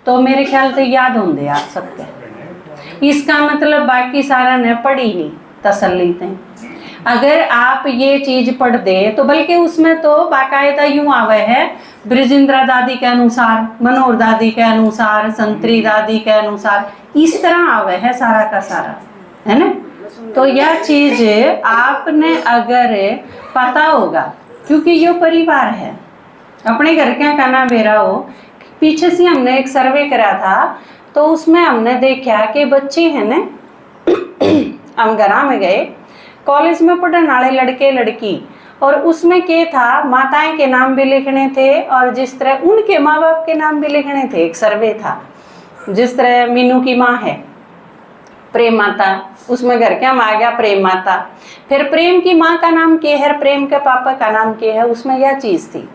तो मेरे ख्याल से याद होंगे आप सबके। इसका मतलब बाकी सारा ने पढ़ी नहीं तसल्ली थे। अगर आप ये चीज पढ़ दे तो बल्कि उसमें तो बाकायदा यूं आवे है, ब्रिजेंद्रा दादी के अनुसार, मनोहर दादी के अनुसार, संतरी दादी के अनुसार, इस तरह आवे है सारा का सारा, है ना। तो यह चीज आपने अगर पता होगा, क्योंकि ये परिवार है, अपने घर क्या कहना बेरा हो। पीछे से हमने एक सर्वे करा था, तो उसमें हमने देखा कि बच्चे हैं ना, हम घर में गए, कॉलेज में पढ़ने वाले लड़के लड़की, और उसमें क्या था, माताएं के नाम भी लिखने थे और जिस तरह उनके माँ बाप के नाम भी लिखने थे। एक सर्वे था, जिस तरह मीनू की माँ है प्रेम माता, उसमें घर क्या आ गया प्रेम माता। फिर प्रेम की माँ का नाम क्या है, प्रेम के पापा का नाम क्या है, उसमें यह चीज थी।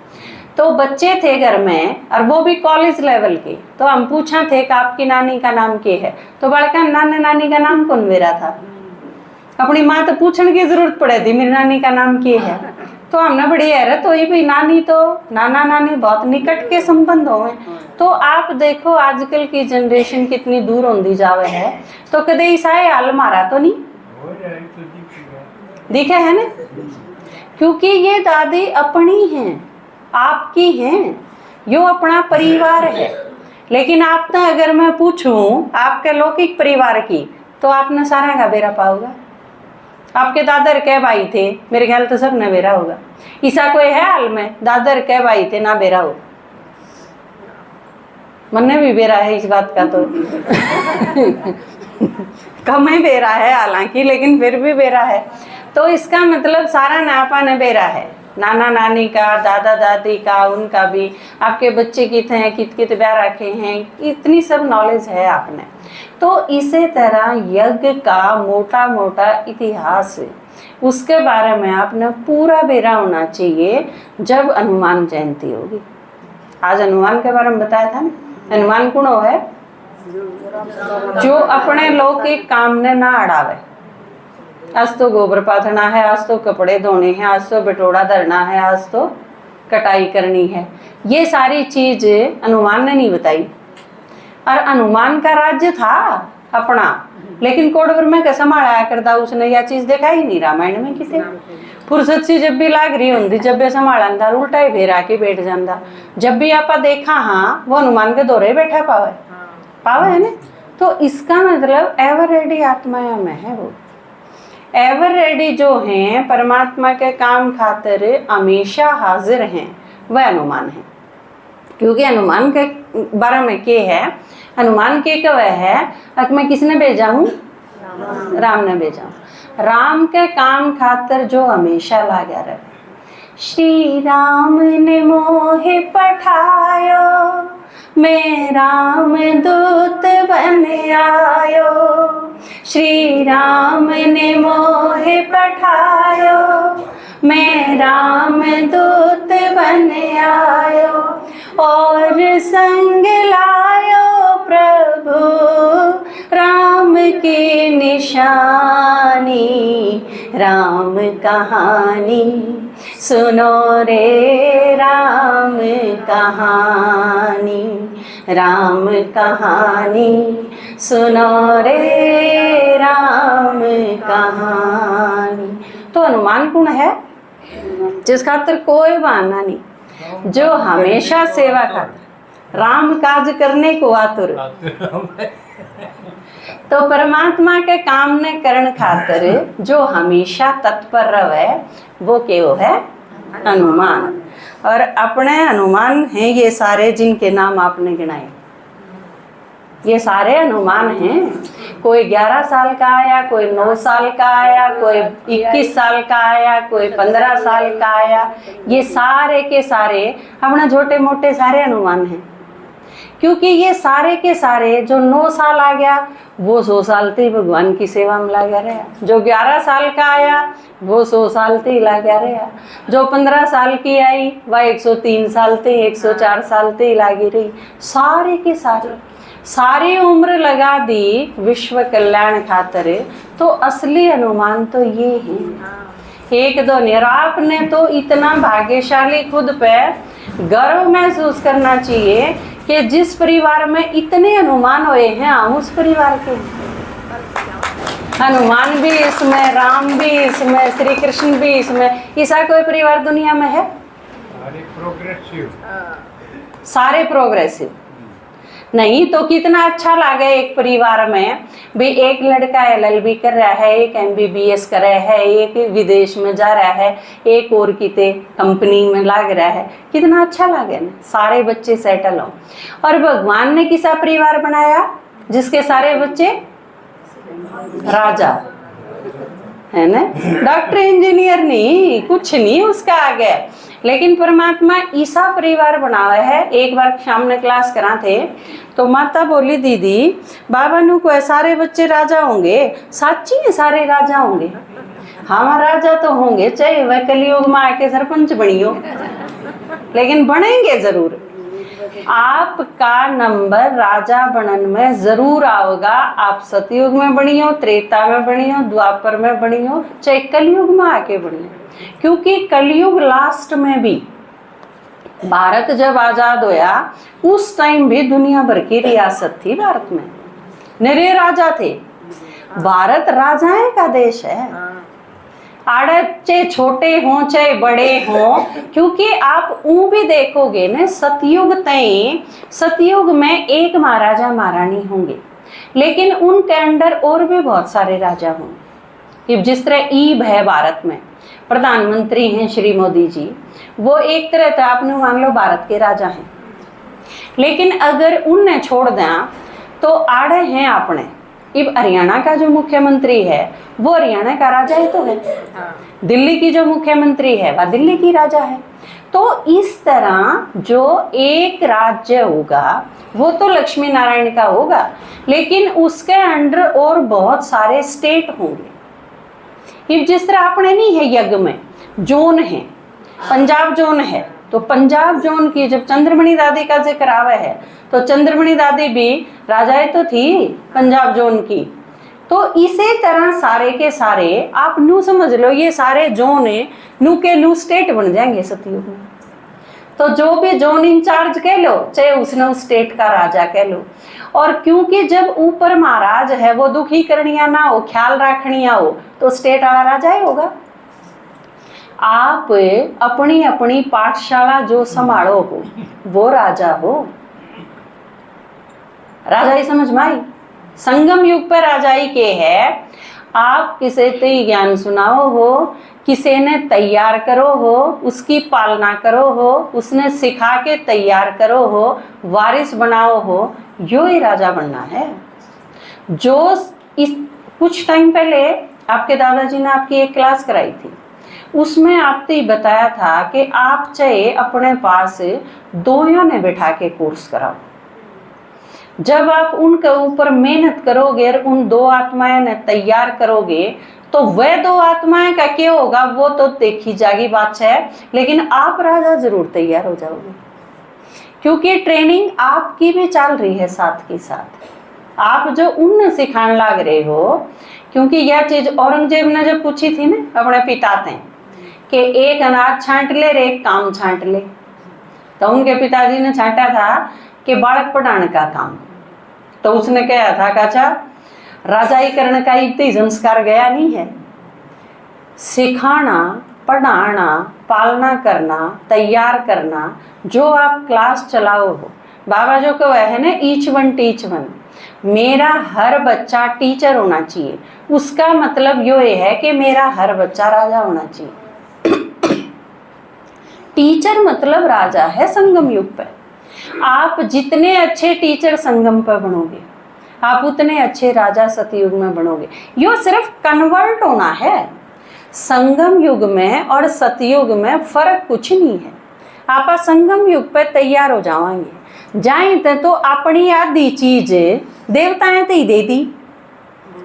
तो बच्चे थे घर में और वो भी कॉलेज लेवल के, तो हम पूछा थे कि आपकी नानी का नाम क्या है, तो बड़का नाना नानी का नाम कौन मेरा था। अपनी माँ तो पूछने की जरूरत पड़े थी मेरी नानी का नाम क्या है। तो हमने बड़ी हैरत हुई भाई, नानी तो नाना नानी बहुत निकट के संबंध हो। तो आप देखो आजकल की जनरेशन कितनी दूर होती जावे है, तो कदे ईसा हाल मारा तो नहीं दिखे है ना, क्योंकि ये दादी अपनी हैं, आपकी हैं, यो अपना परिवार है। लेकिन आपने अगर मैं पूछूं आपके लौकिक परिवार की, तो आपने सारा का बेरा पाओगा। आपके दादर के भाई थे, मेरे ख्याल तो सब ने बेरा होगा। ईसा कोई है हाल में दादर के भाई थे ना बेरा हो, मन्ने भी बेरा है इस बात का तो कम ही बेरा है हालांकि, लेकिन फिर भी बेरा है। तो इसका मतलब सारा नापा ने बेरा है, नाना नानी का, दादा दादी का, उनका भी, आपके बच्चे कितने हैं, कित कित ब्याह रखे हैं, इतनी सब नॉलेज है आपने। तो इसी तरह यज्ञ का मोटा मोटा इतिहास, उसके बारे में आपने पूरा बेरा होना चाहिए जब हनुमान जयंती होगी। आज हनुमान के बारे में बताया था ना, हनुमान कौन है, जो अपने लौकिक काम ने ना अड़ावे। आज तो गोबर पाथना है, आज तो कपड़े धोने हैं, आज तो बटोड़ा धरना है, आज तो कटाई करनी है, ये सारी चीज हनुमान ने नहीं बताई। और हनुमान का राज्य था अपना, लेकिन कोडवर में कैसा संभाला करता उसने, यह चीज देखा ही नहीं रामायण में किसी। फुर्सत सी जब भी लाग रही होंगी, जब भी संभाला उल्टा ही फेर आके बैठ जाता। जब भी आपा देखा हाँ वो हनुमान के दौरे बैठा पावे पावे है ना। तो इसका मतलब एवर रेडी आत्माया में है, वो एवर रेडी जो हैं परमात्मा के काम खातिर हमेशा हाजिर हैं, वह हनुमान है। क्योंकि हनुमान के बारे में क्या है, हनुमान के कव है, अब मैं किसने भेजा हूँ, राम ने भेजा हूँ। राम के काम खातिर जो हमेशा लगा रहे। श्री राम ने मोहे पठायो, मैं राम दूत बन आयो। श्री राम ने मोहे पठायो, मैं राम दूत बन आयो। और संग लायो प्रभु राम की निशानी, राम कहानी सुनो रे राम कहानी, राम कहानी सुनो रे राम कहानी। तो हनुमान कौन है, जिस खातर कोई बहाना नहीं, जो हमेशा सेवा खातिर राम काज करने को आतुर। तो परमात्मा के काम ने करण खातिर जो हमेशा तत्पर रहे, वो क्यों है, हनुमान। और अपने हनुमान हैं ये सारे जिनके नाम आपने गिनाए, ये सारे हनुमान हैं। कोई 11 साल का आया, कोई 9 साल का आया, कोई 21 साल का आया, कोई 15 साल का आया, ये सारे के सारे अपना छोटे मोटे सारे हनुमान हैं। क्योंकि ये सारे के सारे जो 9 साल आ गया वो 100 साल तक भगवान की सेवा में लगा रहा, जो 11 साल का आया वो 100 साल तक लगा रहा, जो 15 साल की आई वह 103 साल तक 104 साल तक लगी रही। सारे के सारे सारी उम्र लगा दी विश्व कल्याण खातिर। तो असली हनुमान तो ये हैं, एक दो नहीं। आपने तो इतना भाग्यशाली खुद पे गर्व महसूस करना चाहिए कि जिस परिवार में इतने हनुमान हुए हैं, हम उस परिवार के। हनुमान भी इसमें, राम भी इसमें, श्री कृष्ण भी इसमें। ऐसा कोई परिवार दुनिया में है? सारे प्रोग्रेसिव नहीं तो कितना अच्छा लगे एक परिवार में भी। एक लड़का LLB कर रहा है, एक MBBS कर रहा है, एक विदेश में जा रहा है, एक और किते कंपनी में लग रहा है, कितना अच्छा लगे ना, सारे बच्चे सेटल हो। और भगवान ने किसा परिवार बनाया जिसके सारे बच्चे राजा है ना, डॉक्टर इंजीनियर नहीं, कुछ नहीं उसका आगे। लेकिन परमात्मा ईसा परिवार बनावा है। एक बार सामने क्लास करा थे तो माता बोली, दीदी बाबा नु को सारे बच्चे राजा होंगे, सच्ची है सारे राजा होंगे? हाँ राजा तो होंगे, चाहे वह कलयुग में आके सरपंच बनियो, लेकिन बनेंगे जरूर। आपका नंबर राजा बनन में जरूर आओगा। आप सतयुग में बनी हो, त्रेता में बनी हो, द्वापर में बनी हो, चाहे कलयुग में आके बनी हो। क्योंकि कलयुग लास्ट में भी, भारत जब आजाद होया उस टाइम भी दुनिया भर की रियासत थी भारत में, निरे राजा थे। भारत राजाएं का देश है, आड़े चाहे छोटे हों चाहे बड़े हों। क्योंकि आप भी देखोगे ना, सतयुग तय, सतयुग में एक महाराजा महारानी होंगे, लेकिन उनके अंडर और भी बहुत सारे राजा होंगे। जिस तरह ईब है भारत में, प्रधानमंत्री हैं श्री मोदी जी, वो एक तरह से आपने मान लो भारत के राजा हैं। लेकिन अगर उन्हें छोड़ दें तो आड़े हैं अपने। अब हरियाणा का जो मुख्यमंत्री है वो हरियाणा का राजा ही तो है, दिल्ली की जो मुख्यमंत्री है वह दिल्ली की राजा है। तो इस तरह जो एक राज्य होगा वो तो लक्ष्मी नारायण का होगा, लेकिन उसके अंडर और बहुत सारे स्टेट होंगे। अब जिस तरह अपने नहीं है, यज्ञ में जोन है, पंजाब जोन है, तो पंजाब जोन की जब चंद्रमणि दादी का जिक्र आवे है तो चंद्रमणि दादी भी राजाएं तो थी पंजाब जोन की। तो इसी तरह सारे के सारे आप नू समझ लो, ये सारे जोन है, नू के नू स्टेट बन जाएंगे सतयुग में। तो जो भी जोन इंचार्ज कह लो, चाहे उसने उस स्टेट का राजा कह लो। और क्योंकि जब ऊपर महाराज है वो दुखी करनिया ना हो, ख्याल रखनिया हो, तो स्टेट वाला राजा ही होगा। आप अपनी अपनी पाठशाला जो संभालो हो वो राजा हो। राजाई समझ में आई? संगम युग पर राजाई के है। आप किसे ते ज्ञान सुनाओ हो, किसे ने तैयार करो हो, उसकी पालना करो हो, उसने सिखा के तैयार करो हो, वारिस बनाओ हो, यो ही राजा बनना है। जो इस कुछ टाइम पहले आपके दादाजी ने आपकी एक क्लास कराई थी, उसमें आपने बताया था कि आप चाहे अपने पास दोनों ने बैठा के कोर्स कराओ। जब आप उनके ऊपर मेहनत करोगे और उन दो आत्माएं ने तैयार करोगे तो वह दो आत्माएं का क्या होगा वो तो देखी जागी बात है, लेकिन आप राजा जरूर तैयार हो जाओगे। क्योंकि ट्रेनिंग आपकी भी चल रही है साथ के साथ। आप जो उन्हें सिखाने लग रहे हो, क्योंकि यह चीज औरंगजेब ने जब पूछी थी ना अपने पिता से कि एक अनाज छांट ले और एक काम छांट ले, तो उनके पिताजी ने छांटा था कि बालक पढ़ाने का काम। तो उसने कहा था काचा राजाईकरण का इतनी संस्कार गया नहीं है, सिखाना, पढ़ाना, पालना करना, तैयार करना, जो आप क्लास चलाओ हो। बाबा जो कहो है ना, ईच वन टीच वन, मेरा हर बच्चा टीचर होना चाहिए। उसका मतलब यो है कि मेरा हर बच्चा राजा होना चाहिए। टीचर मतलब राजा है संगम युग पर। आप जितने अच्छे टीचर संगम पर बनोगे, आप उतने अच्छे राजा सतयुग में बनोगे। यो सिर्फ कन्वर्ट होना है। संगम युग में और सतयुग में फर्क कुछ नहीं है। आप संगम युग पर तैयार हो जाओगे। जाए तो अपनी आधी चीज देवताएं तो ही दे दी,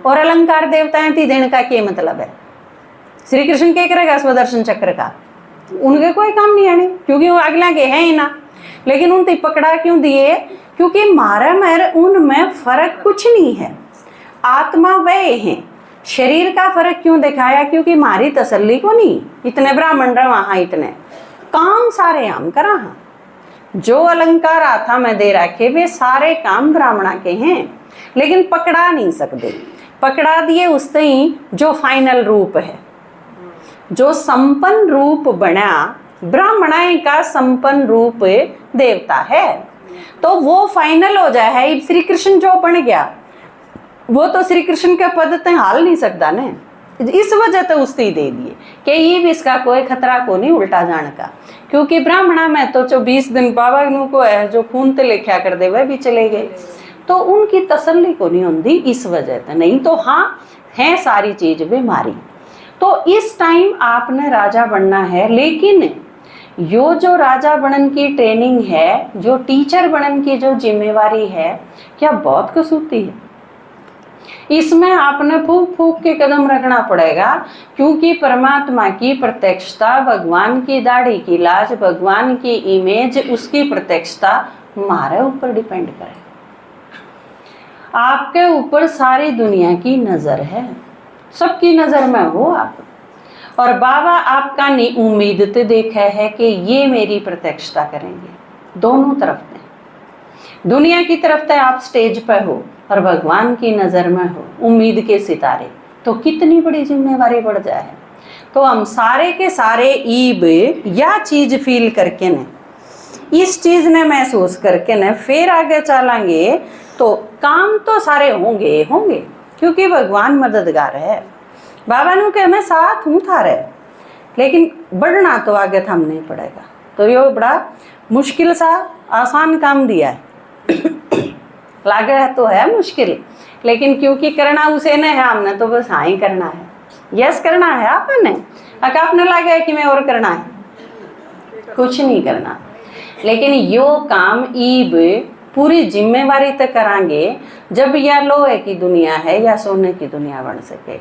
और अलंकार देवताएं तो देने का क्या मतलब है? श्री कृष्ण क्या करेगा स्वदर्शन चक्र का? उनके कोई काम नहीं आने, क्योंकि वो अगला के है ही ना। लेकिन उन ते पकड़ा क्यों दिए? क्योंकि मारा मेर उनमें फर्क कुछ नहीं है। आत्मा वह है, शरीर का फर्क क्यों दिखाया? क्योंकि मारी तसल्ली को नहीं, इतने ब्राह्मण रहा, इतने काम सारे हम करा हाँ, जो अलंकार आथा में दे रखे वे सारे काम ब्राह्मणा के हैं, लेकिन पकड़ा नहीं सकते। पकड़ा दिए उससे ही जो फाइनल रूप है, जो संपन्न रूप बना ब्राह्मणाएं का संपन्न रूप देवता है, तो वो फाइनल हो जाए है। श्री कृष्ण जो बन गया वो तो श्री कृष्ण के पद ते हाल नहीं सकता ने, इस वजह तो उससे दे दिए कि ये भी इसका कोई खतरा को नहीं उल्टा जाने का, क्योंकि ब्राह्मणा में तो जो 20 दिन बाबा को है जो खून ते लिखा कर दे वह भी चले गए, तो उनकी तसल्ली को नहीं होती इस वजह से। नहीं तो हाँ है सारी चीज बीमारी। तो इस टाइम आपने राजा बनना है, लेकिन यो जो राजा बनन की ट्रेनिंग है, जो टीचर बनन की जो जिम्मेवारी है, क्या बहुत कसूती है। इसमें आपने फूक फूक के कदम रखना पड़ेगा, क्योंकि परमात्मा की प्रत्यक्षता, भगवान की दाढ़ी की लाज, भगवान की इमेज, उसकी प्रत्यक्षता हमारे ऊपर डिपेंड करे। आपके ऊपर सारी दुनिया की नजर है, सबकी नजर में हो आप। और बाबा आपका उम्मीद ते देखा है कि ये मेरी प्रत्यक्षता करेंगे। दोनों तरफ से, दुनिया की तरफ से आप स्टेज पर हो और भगवान की नज़र में हो, उम्मीद के सितारे, तो कितनी बड़ी जिम्मेवारी बढ़ जाए। तो हम सारे के सारे ईब या चीज़ फील करके न, इस चीज़ ने महसूस करके न फिर आगे चलेंगे, तो काम तो सारे होंगे होंगे, क्योंकि भगवान मददगार है। बाबा ने कहा मैं साथ हूँ थारे, लेकिन बढ़ना तो आगे थम नहीं पड़ेगा। तो ये बड़ा मुश्किल सा आसान काम दिया है लागे है तो है मुश्किल, लेकिन क्योंकि करना उसे ने है, हमने तो बस हाँ ही करना है, यस करना है आपने। अगर आपने लगा है कि मैं और करना है, कुछ नहीं करना। लेकिन यो काम ईब पूरी जिम्मेवारी तक करांगे जब या लोहे की दुनिया है या सोने की दुनिया बन सके।